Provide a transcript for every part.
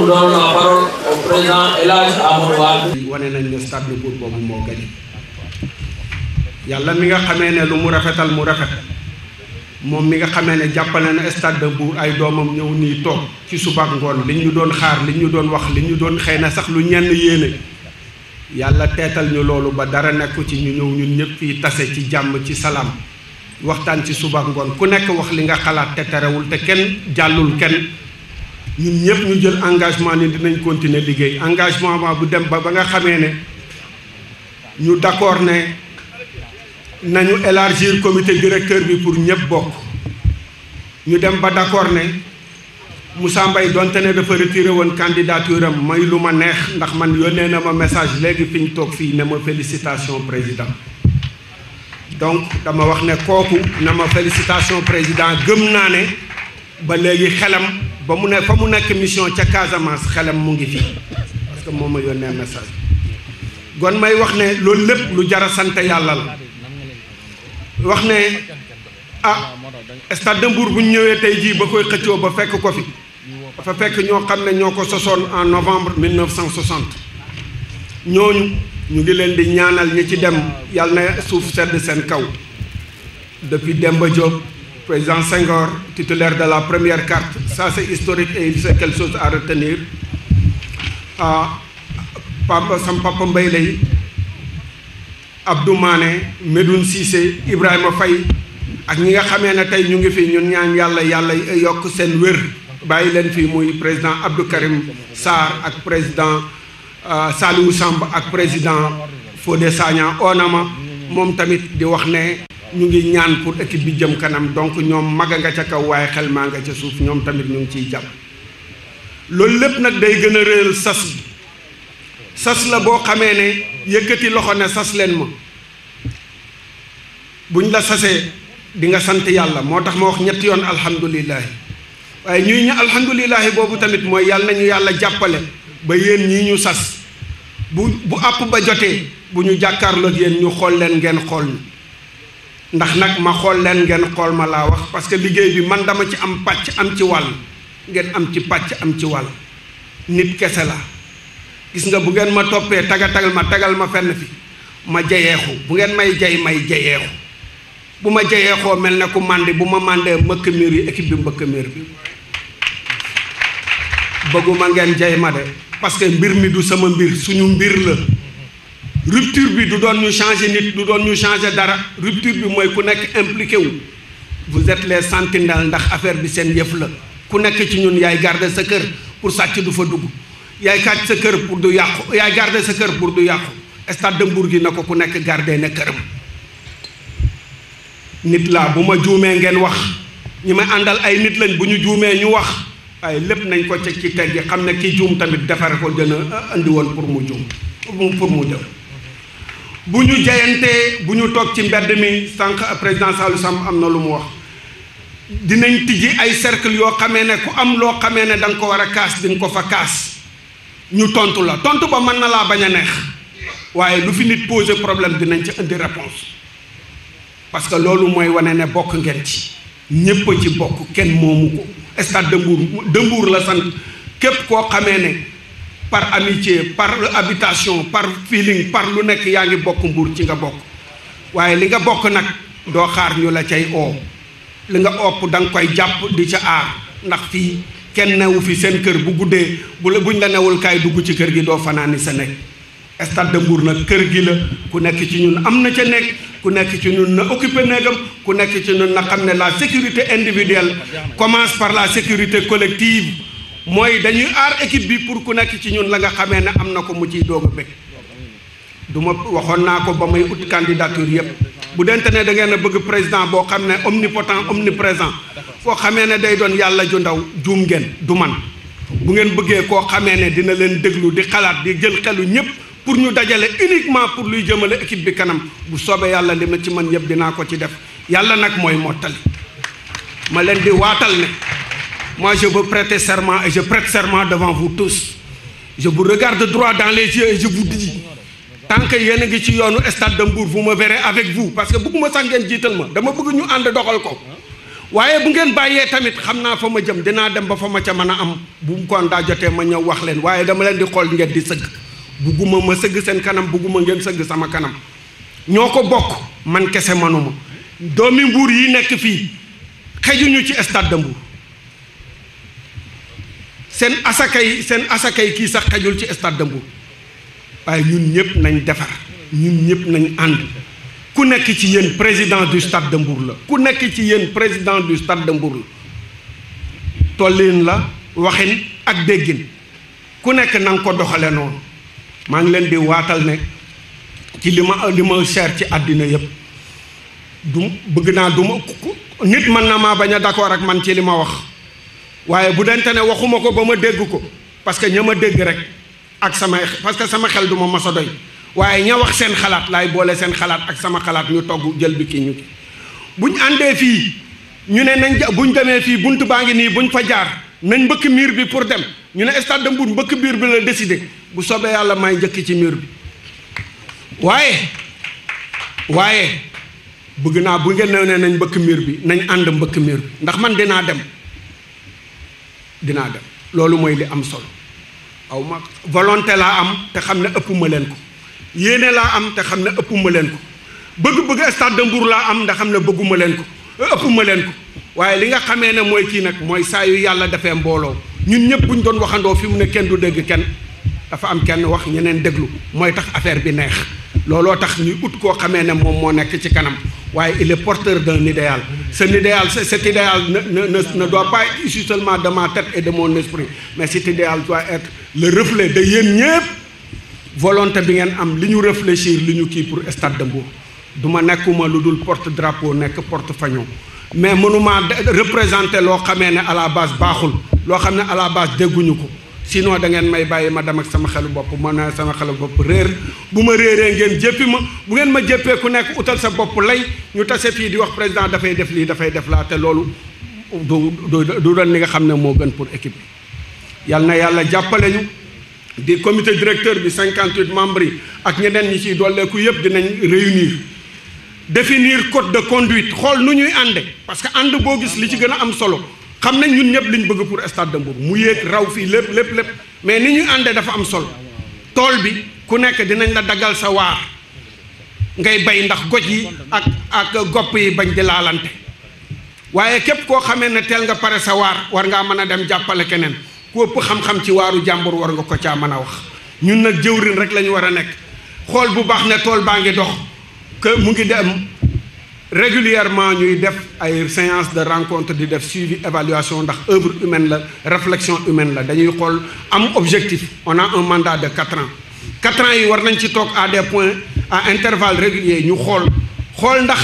nous donne la parole au président El Hadj Amadou Wade. wane nañ ne stade de Mbour boobu moo gagné yàlla mi nga xamee ne lu mu rafetal mu rafet moom mi nga xamee ne jàppale na stade de Mbour ay doomam ñëw nii toog ci suba ak ngoon li ñu doon xaar li ñu doon wax li ñu doon xëy na sax lu ñenn yéene yàlla teetal ñu loolu ba dara nekku ci ñu ñëw ñun ñëpp fii tase ci jàmm ci salaam waxtaan ci suba ak ngoon ku nekk wax li nga xalaat te terewul te kenn jàllul kenn ñun ñëpp ñu jël engagement ni dinañ continuer liggéey engagement bu dem ba nga xamee ne ñu d'accord ne nañu élargir comité directeur bi pour ñëpp bokk ñu dem ba d'accord ne Moussa Mbaye donte ne dafa retiré woon candidature am may lu ma neex ndax man yónnee na ma message léegi fi ñu toog fii ne ma félicitation président donc dama wax ne kooku na ma félicitation président gëm naa ne ba léegi xelam ba mu ne fa mu nekk mission ca Casamance xelam mu ngi fii parce que moo ma yónnee message gon may wax ne loolu lépp lu jara sant yàlla la wax ne stade de Mbour bu ñu ñëwee tey jii ba koy xëccoo ba fekk ko fi dafa fekk ñoo xam ne ñoo ko sosoon en novembre 1960 ñooñu ñu ngi leen di ñaanal ñi ci dem yàlla na suuf sedd seen kaw depuis Demba Diop président Senghor titulaire de la première carte ça c'est historique et c'est quelque chose à retenir sam papa Mbaye Lay Abdou Mané Medoune Cissé Ibrahima Faye ak ñi nga xamee ne tey ñu ngi fi ñun ñaan yàlla yokk seen wér bàyyi leen fii muy président Abdou Karim Sarr ak président Saliou Samb ak président Fodé Sagna Onama moom tamit di wax ne ñu ngi ñaan pour équipe bi jëm kanam donc ñoom maga nga ca kaw waaye xel maa nga ca suuf ñoom tamit ñu ngi ciy jàpp loolu lépp nag day gën a réel sas la boo xamee ne yëkkati loxo ne sas leen ma buñ la sasee di nga sant yàlla moo tax ma wax ñetti yoon alhamdulilahi waaye ñuy ñu alhamdulilahi boobu tamit mooy yàlla nañu yàlla jàppale ba yéen ñii ñu sas bu àpp ba jotee bu ñu jàkkaarloog yéen ñu xool leen ngeen xool ñu ndax nag ma xool leen ngeen xool ma laa wax parce que liggéey bi man dama ci am pàcc am ci wàll ngeen am ci pàcc am ci wàll nit kese la gis nga bu ngeen ma toppee tagal ma fenn fi ma jayeexu bu ngeen may jayeexu bu ma jayeexoo mel ne ku màndi bu ma màndee mbëkk miir yi équipe bi mbëkk miir bi bëgguma ngeen jay ma de parce que mbir mi du sama mbir suñu mbir la rupture bi du doon ñu changer nit du doon ñu changer dara rupture bi mooy ku nekk impliqué wu vous êtes les sentinelles ndax affaire bi seen yëf la ku nekk ci ñun yaay garder sa kër pour sàcc du fa dugg yaay kàcc sa kër pour du yàqu yaay garder sa kër pour du yàqu stade de Mbour gi na ko ku nekk garder na këram nit laa bu ma juumee ngeen wax ñi may àndal ay nit lañ bu ñu juumee ñu wax waaye lépp nañ ko ci teggi xam ne ki juum tamit defare ko gën a andi woon pour mu juum pour mu jëm bu ñu jayantee bu ñu toog ci mbedd mi sànq président Saliou Samb am na lu mu wax dinañ tijji ay cercle yoo xamee ne ku am loo xamee ne da nga ko war a kaas di nga ko fa kaas ñu tontu la tontu ba mën na laa bañ a neex waaye lu fi nit poser problème dinañ ci indi réponse parce que loolu mooy wane ne bokk ngeen ci ñépp a ci bokk kenn moomu ko stade de Mbour la sant képp koo xamee ne par amitié par habitation par feeling par lu nekk yaa ngi bokk Mbour ci nga bokk waaye li nga bokk nag doo xaar ñu la cay oo li nga opp da nga koy jàpp di ca aar ndax fii kenn newu fi seen kër bu guddee buñ la newul kaay dugg ci kër gi doo fanaani sa nekk stade de Mbour nag kër gi la ku nekk ci ñun am na ca nekk ku nekk ci ñun na occupé néegam ku nekk ci ñun na xam ne la sécurité individuelle commence par la sécurité collective mooy dañuy aar équipe bi pour ku nekk ci ñun la nga xamee ne am na ko mu ciy doog a bëgg du ma waxoon naa ko ba may ut candidature yépp bu dente ne da ngeen a bëgg président boo xam ne omnipotent omniprésent koo xamee ne day doon yàlla ju ndaw juum ngeen du man bu ngeen bëggee koo xamee ne dina leen déglu di xalaat di jël xelu ñëpp pour ñu dajale uniquement pour luy jëmale équipe bi kanam bu soobee yàlla li ma ci mën yëpp dinaa ko ci def yàlla nag mooy mottali ma leen di waatal ne moi je veux prêter serment et je prête serment devant vous tous je vous regarde droit dans les yeux et je vous dis tant que yéen a ngi ci yoonu stade de Mbour vous me verrez avec vous parce que bëgguma sax ngeen jiital ma dama bëgg ñu ànd doxal ko waaye bu ngeen bàyyee tamit xam naa fa ma jëm dinaa dem ba fa ma ca mën a am bu mu kon daa jotee ma ñëw wax leen waaye dama leen di xool ngeen di sëgg bugguma ma sëgg seen kanam bugguma ngeen sëgg sama kanam ñoo ko bokk man kese manuma doomi Mbuur yi nekk fii xejuñu ci stade de Mbour seen asakay kii sax xejul ci stade de Mbour waaye ñun ñëpp nañ defar ñun ñëpp nañ ànd ku nekk ci yéen président du stade de Mbour la ku nekk ci yéen président du stade de Mbour la tollin la waxin ak déggin ku nekk na nga ko doxale noonu maa ngi leen di waatal ne ci li ma cher ci àddina yëpp du bëgg naa du ma nit mën na maa bañ a d'accord ak man ci li ma wax waaye bu dente ne waxuma ko ba ma dégg ko parce que ña ma dégg rek ak parce que sama xel du ma mos a doy waaye ña wax seen xalaat laay boole seen xalaat ak sama xalaat ñu togg jël bi kii ñu ki buñ àndee fii ñu ne nañ buñ demee fii bunt baa ngi nii buñ fa jaar nañ mbëkk miir bi pour dem ñu ne stade de Mbour mbëkk miir bi la décidé bu soobee yàlla may njëkk ci miir bi waaye bëgg naa bu ngeen ne nañ mbëkk miir bi nañ ànd mbëkk miir bi ndax man dinaa dem loolu mooy li am solo aw ma volonté laa am te xam ne ëppuma leen ko yéene laa am te xam ne ëppuma leen ko bëgg stade de Mbour laa am ndax xam ne bëgguma leen ko ëppuma leen ko waaye li nga xamee ne mooy kii nag mooy saa yu yàlla defee mbooloo ñun ñëpp buñ doon waxandoo fi mu ne kenn du dégg kenn dafa am kenn wax ñeneen déglu mooy tax affaire bi neex looloo tax ñuy ut koo xamee ne moom moo nekk ci kanam waaye il est porteur d'un idéal cet idéal ne doit pas être issu seulement de ma tête et de mon esprit mais cet idéal doit être le reflet de yéen ñëpp volonté bi ngeen am li ñu réfléchir li ñu kii pour stade de Mbour du ma nekkuma lu dul porte drapeau nekk porte fanion mais mënuma représenter loo xamee ne à la base baaxul loo xam ne à la base dégguñu ko sinon da ngeen may bàyyi ma dem ak sama xelu bopp ma ne sama xelu bopp réer bu ma réeree ngeen jéppi ma bu ngeen ma jéppee ku nekk utal sa bopp lay ñu tase fii di wax président dafay def lii dafay def laa te loolu du doon li nga xam ne moo gën pour équipe bi yal na yàlla jàppale ñu di comité directeur bi 58 membres yi ak ñeneen ñi ciy dolleeku yëpp dinañ réunir définir code de conduite xool nu ñuy ànde parce que ànd boo gis li ci gën a am solo xam nañ ñun ñëpp liñ bëgg pour stade de Mbour mu yéeg raw fii lépp mais ni ñuy àndee dafa am solo tool bi ku nekk dinañ la daggal sa waar ngay bay ndax goj yi ak gopp yi bañ di laalante waaye képp koo xamee ne teel nga pare sa waar war ngaa mën a dem jàppale keneen ku ëpp xam-xam ci waaru jàmbur war nga ko caa mën a wax ñun nag jëwrin rek la ñu war a nekk xool bu baax ne tool baa ngi dox que mu ngi dem régulièrement ñuy def ay séance de rencontre di def suivi évaluation ndax œuvre humaine la réflexion humaine la dañuy xool am objectif on a un mandat de 4 ans 4 ans yi war nañ ci toog à des points à intervalles réguliers ñu xool ndax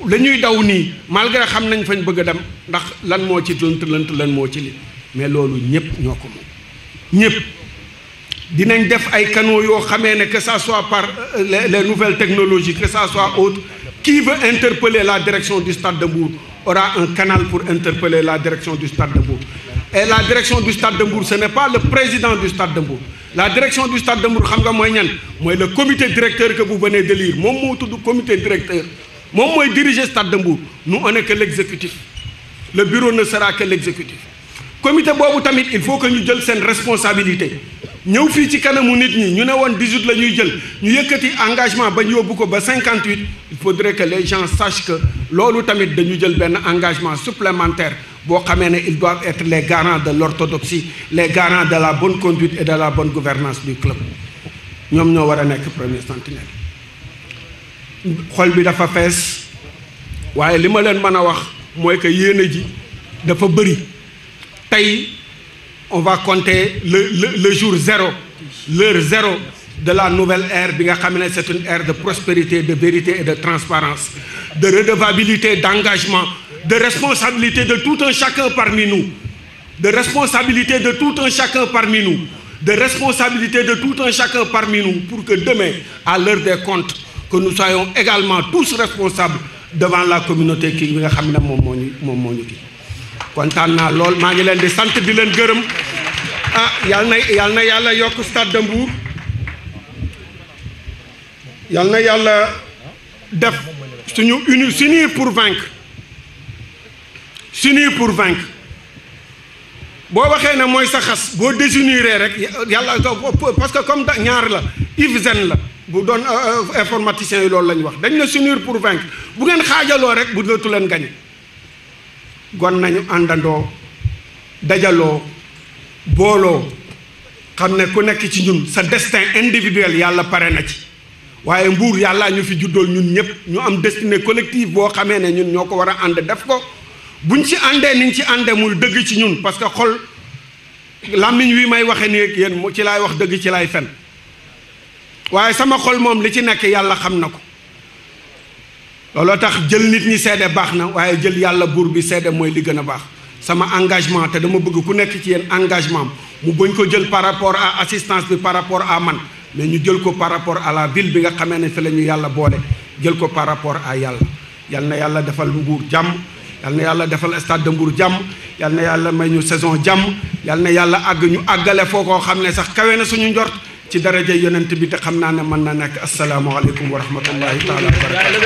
la ñuy daw nii malgré xam nañ fañ bëgg a dem ndax lan moo ci lënt lan moo ci li mais loolu ñëpp ñoo ko moom ñëpp dinañ def ay canaux yoo xamee ne que ça soit par les nouvelles technologies que ça soit autre qui veut interpeller la direction du stade de Mbour aura un canal pour interpeller la direction du stade de Mbour et la direction du stade de Mbour ce n'est pas le président du stade de Mbour la direction du stade de Mbour xam nga mooy ñan mooy le comité directeur que vous venez de lire moom moo tudd comité directeur moom mooy diriger stade de Mbour nous on est que l'exécutif le bureau ne sera que l'exécutif comité boobu tamit il faut que ñu jël seen responsabilité ñëw fii ci kanamu nit ñi ñu ne woon 18 la ñuy jël ñu yëkkati engagement ba ñu yóbbu ko ba 58 il faudrait que les gens sachent que loolu tamit dañu jël benn engagement supplémentaire boo xamee ne ils doivent être les garants de l'orthodoxie les garants de la bonne conduite et de la bonne gouvernance du club ñoom ñoo war a nekk premier sentinelle xol bi dafa fees waaye li ma leen mën a wax mooy que yéene ji dafa bëri tey on va compter le jour zéro l'heure zéro de la nouvelle ère bi nga xam ne c'est une ère de prospérité de vérité et de transparence de redevabilité d'engagement de responsabilité de tout un chacun parmi nous de responsabilité de tout un chacun parmi nous de responsabilité de tout un chacun parmi nous pour que demain à l'heure des comptes que nous soyons également tous responsables devant la communauté ki nga xam ne moom moo ñu kii kontaan naa lool maa ngi leen di sant di leen gërëm yal na yàlla yokk stade de Mbour yal na yàlla def suñu s'unir pour vaincre s'unir pour vaincre boo waxee ne mooy sa xas boo désuniree rek yàlla parce que comme ñaar la IFZEN la bu doon informaticien yi loolu la ñu wax dañ ne s'unir pour vaincre bu ngeen xaajaloo rek bu dootu leen gañe gon nañu àndandoo dajaloo booloo xam ne ku nekk ci ñun sa destin individuel yàlla pare na ci waaye Mbour yàlla ñu fi juddool ñun ñëpp ñu am destinée collective boo xamee ne ñun ñoo ko war a ànd def ko buñ ci àndee niñ ci àndee muy dëgg ci ñun parce que xol làmmiñ wi may waxe nii yéen ci laay wax dëgg ci laay fen waaye sama xol moom li ci nekk yàlla xam na ko looloo tax jël nit ñi seede baax na waaye jël yàlla buur bi seede mooy li gën a baax sama engagement te dama bëgg ku nekk ci yéen engagement mu bañ ko jël par rapport à assistance bi par rapport à man mais ñu jël ko par rapport à la ville bi nga xamee ne fi la ñu yàlla boole jël ko par rapport à yàlla yal na yàlla defal Mbour jàmm yal na yàlla defal stade de Mbour jàmm yal na yàlla may ñu saison jàmm yal na yàlla àgg ñu àggale foo koo xam ne sax kawe na suñu njort ci daraja yonent bi te xam naa ne mën na nekk asalaamaaleykum wa rahmatullahi taala wa barakatuh